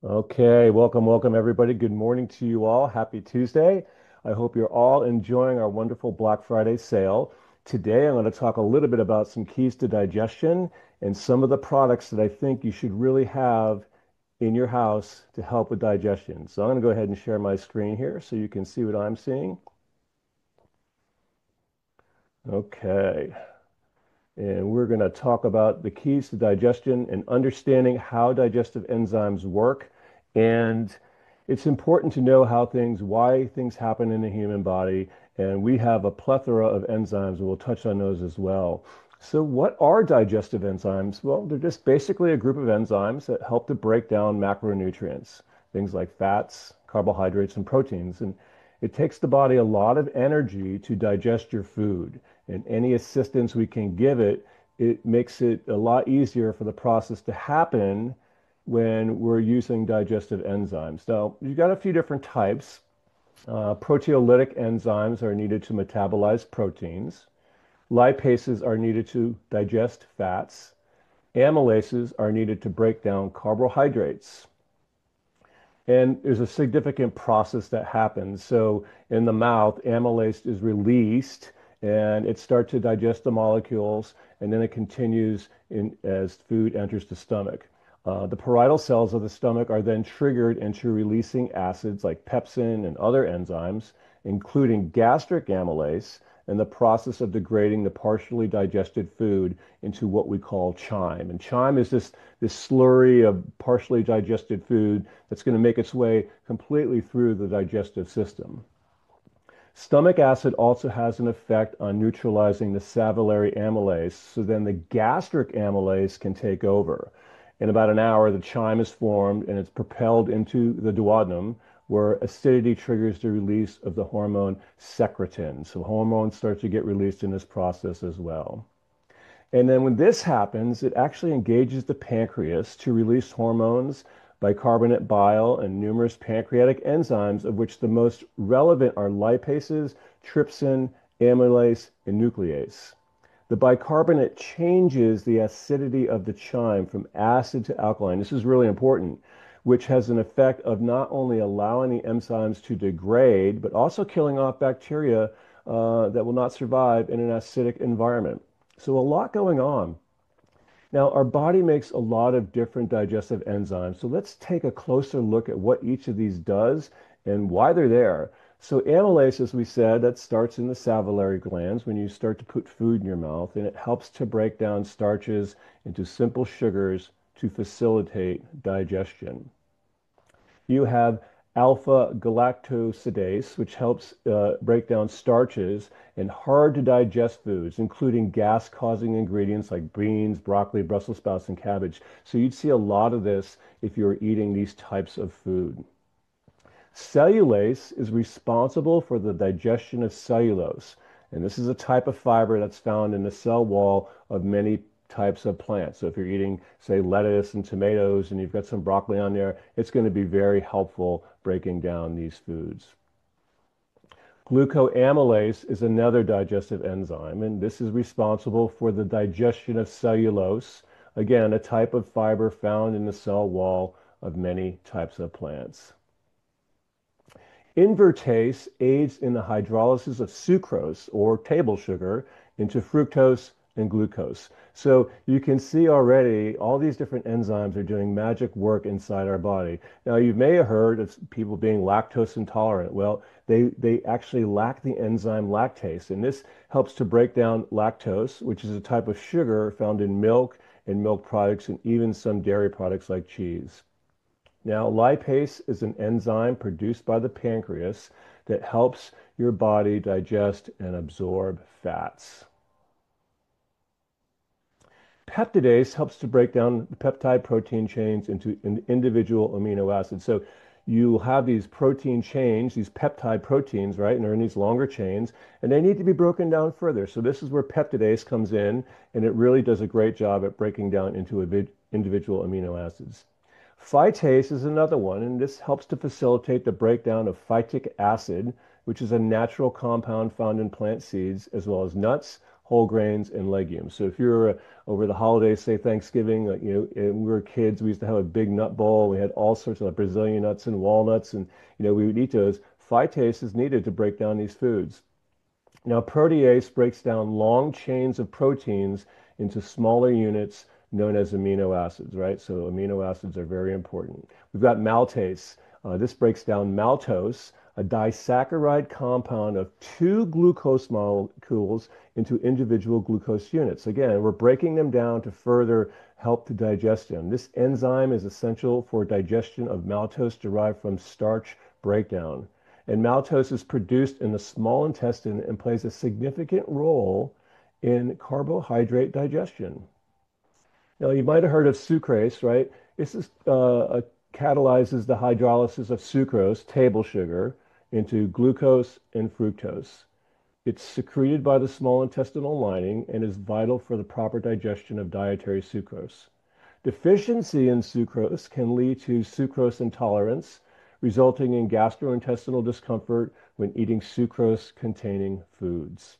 Okay, welcome everybody. Good morning to you all. Happy Tuesday. I hope you're all enjoying our wonderful Black Friday sale. Today, I'm going to talk a little bit about some keys to digestion and some of the products that I think you should really have in your house to help with digestion. So I'm going to go ahead and share my screen here so you can see what I'm seeing. Okay. And we're going to talk about the keys to digestion and understanding how digestive enzymes work. And it's important to know why things happen in the human body. And we have a plethora of enzymes, and we'll touch on those as well. So, what are digestive enzymes? Well, they're just basically a group of enzymes that help to break down macronutrients, things like fats, carbohydrates, and proteins. And it takes the body a lot of energy to digest your food, and any assistance we can give it, it makes it a lot easier for the process to happen when we're using digestive enzymes. Now, you've got a few different types. Proteolytic enzymes are needed to metabolize proteins. Lipases are needed to digest fats. Amylases are needed to break down carbohydrates. And there's a significant process that happens. So in the mouth, amylase is released and it starts to digest the molecules, and then it continues as food enters the stomach. The parietal cells of the stomach are then triggered into releasing acids like pepsin and other enzymes, including gastric amylase, and the process of degrading the partially digested food into what we call chyme. And chyme is this slurry of partially digested food that's going to make its way completely through the digestive system. Stomach acid also has an effect on neutralizing the salivary amylase, so then the gastric amylase can take over. In about an hour, the chyme is formed and it's propelled into the duodenum, where acidity triggers the release of the hormone secretin. So hormones start to get released in this process as well. And then when this happens, it actually engages the pancreas to release hormones, bicarbonate bile, and numerous pancreatic enzymes, of which the most relevant are lipases, trypsin, amylase, and nuclease. The bicarbonate changes the acidity of the chyme from acid to alkaline. This is really important, which has an effect of not only allowing the enzymes to degrade, but also killing off bacteria that will not survive in an acidic environment. So a lot going on. Now, our body makes a lot of different digestive enzymes. So let's take a closer look at what each of these does and why they're there. So amylase, as we said, that starts in the salivary glands when you start to put food in your mouth, and it helps to break down starches into simple sugars to facilitate digestion. You have alpha galactosidase, which helps break down starches and hard to digest foods, including gas causing ingredients like beans, broccoli, Brussels sprouts, and cabbage. So you'd see a lot of this if you were eating these types of food. Cellulase is responsible for the digestion of cellulose. And this is a type of fiber that's found in the cell wall of many types of plants. So if you're eating, say, lettuce and tomatoes and you've got some broccoli on there, it's going to be very helpful breaking down these foods. Glucoamylase is another digestive enzyme, and this is responsible for the digestion of cellulose, again, a type of fiber found in the cell wall of many types of plants. Invertase aids in the hydrolysis of sucrose or table sugar into fructose and glucose. So you can see already all these different enzymes are doing magic work inside our body. Now, you may have heard of people being lactose intolerant. Well, they actually lack the enzyme lactase, and this helps to break down lactose, which is a type of sugar found in milk and milk products and even some dairy products like cheese. Now, lipase is an enzyme produced by the pancreas that helps your body digest and absorb fats. Peptidase helps to break down the peptide protein chains into individual amino acids. So you have these protein chains, these peptide proteins, right? And they're in these longer chains, and they need to be broken down further. So this is where peptidase comes in, and it really does a great job at breaking down into individual amino acids. Phytase is another one, and this helps to facilitate the breakdown of phytic acid, which is a natural compound found in plant seeds, as well as nuts, whole grains, and legumes. So if you're over the holidays, say Thanksgiving, and we were kids, we used to have a big nut bowl. We had all sorts of like Brazilian nuts and walnuts, and we would eat those. Phytase is needed to break down these foods. Now, protease breaks down long chains of proteins into smaller units known as amino acids, right? So amino acids are very important. We've got maltase. This breaks down maltose, a disaccharide compound of two glucose molecules into individual glucose units. Again, we're breaking them down to further help the digestion. This enzyme is essential for digestion of maltose derived from starch breakdown. And maltose is produced in the small intestine and plays a significant role in carbohydrate digestion. Now, you might have heard of sucrase, right? This is catalyzes the hydrolysis of sucrose, table sugar, into glucose and fructose. It's secreted by the small intestinal lining and is vital for the proper digestion of dietary sucrose. Deficiency in sucrose can lead to sucrose intolerance, resulting in gastrointestinal discomfort when eating sucrose-containing foods.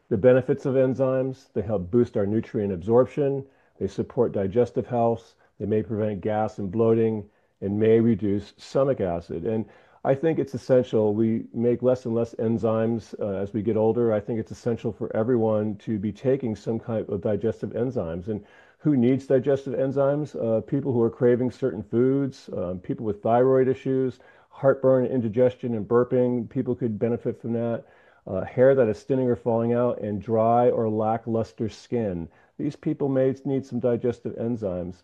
The benefits of enzymes: they help boost our nutrient absorption, they support digestive health, they may prevent gas and bloating, and may reduce stomach acid. And I think it's essential. We make less and less enzymes as we get older. I think it's essential for everyone to be taking some kind of digestive enzymes. And who needs digestive enzymes? People who are craving certain foods, people with thyroid issues, heartburn, indigestion, and burping. People could benefit from that. Hair that is thinning or falling out, and dry or lackluster skin. These people may need some digestive enzymes.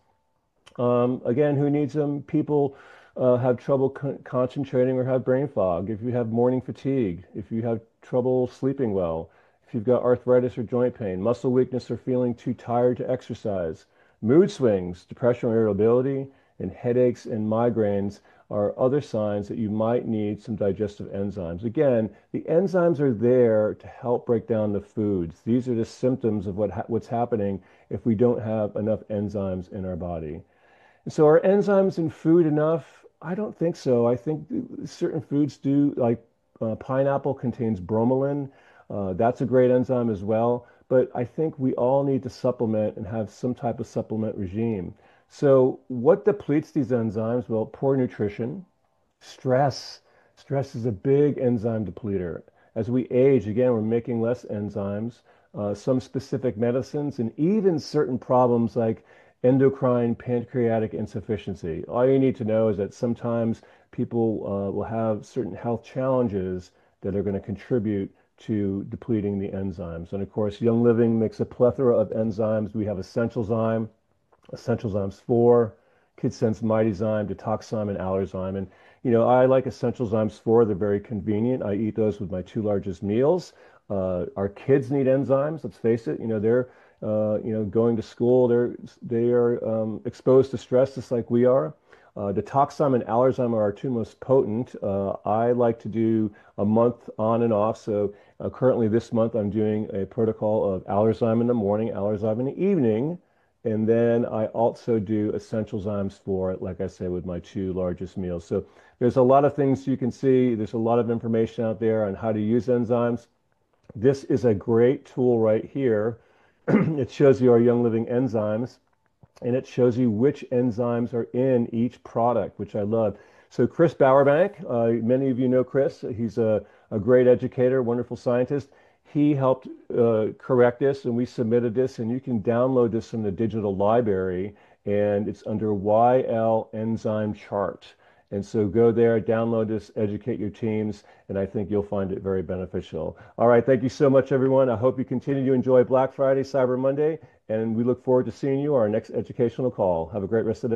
Again, who needs them? People have trouble concentrating or have brain fog. If you have morning fatigue, if you have trouble sleeping well, if you've got arthritis or joint pain, muscle weakness or feeling too tired to exercise, mood swings, depression or irritability, and headaches and migraines are other signs that you might need some digestive enzymes. Again, the enzymes are there to help break down the foods. These are the symptoms of what's happening if we don't have enough enzymes in our body. And so are enzymes in food enough? I don't think so. I think certain foods do, like pineapple contains bromelain. That's a great enzyme as well. But I think we all need to supplement and have some type of supplement regime. So what depletes these enzymes? Well, poor nutrition, stress. Stress is a big enzyme depleter. As we age, again, we're making less enzymes, some specific medicines, and even certain problems like endocrine pancreatic insufficiency. All you need to know is that sometimes people will have certain health challenges that are going to contribute to depleting the enzymes. And of course, Young Living makes a plethora of enzymes. We have Essential Zymes 4, KidSense Mightyzyme, Detoxzyme, and Allerzyme. And, I like Essential Zymes 4. They're very convenient. I eat those with my two largest meals. Our kids need enzymes. Let's face it. They're, going to school. They are exposed to stress just like we are. Detoxzyme and Allerzyme are our two most potent. I like to do a month on and off. So currently this month I'm doing a protocol of Allerzyme in the morning, Allerzyme in the evening. And then I also do Essential Zymes 4, like I said, with my two largest meals. So there's a lot of things you can see. There's a lot of information out there on how to use enzymes. This is a great tool right here. It shows you our Young Living enzymes, and it shows you which enzymes are in each product, which I love. So Chris Bowerbank, many of you know Chris. He's a great educator, wonderful scientist. He helped correct this, and we submitted this, and you can download this from the digital library, and it's under YL Enzyme Chart. And so go there, download this, educate your teams, and I think you'll find it very beneficial. All right, thank you so much, everyone. I hope you continue to enjoy Black Friday, Cyber Monday, and we look forward to seeing you on our next educational call. Have a great rest of the day.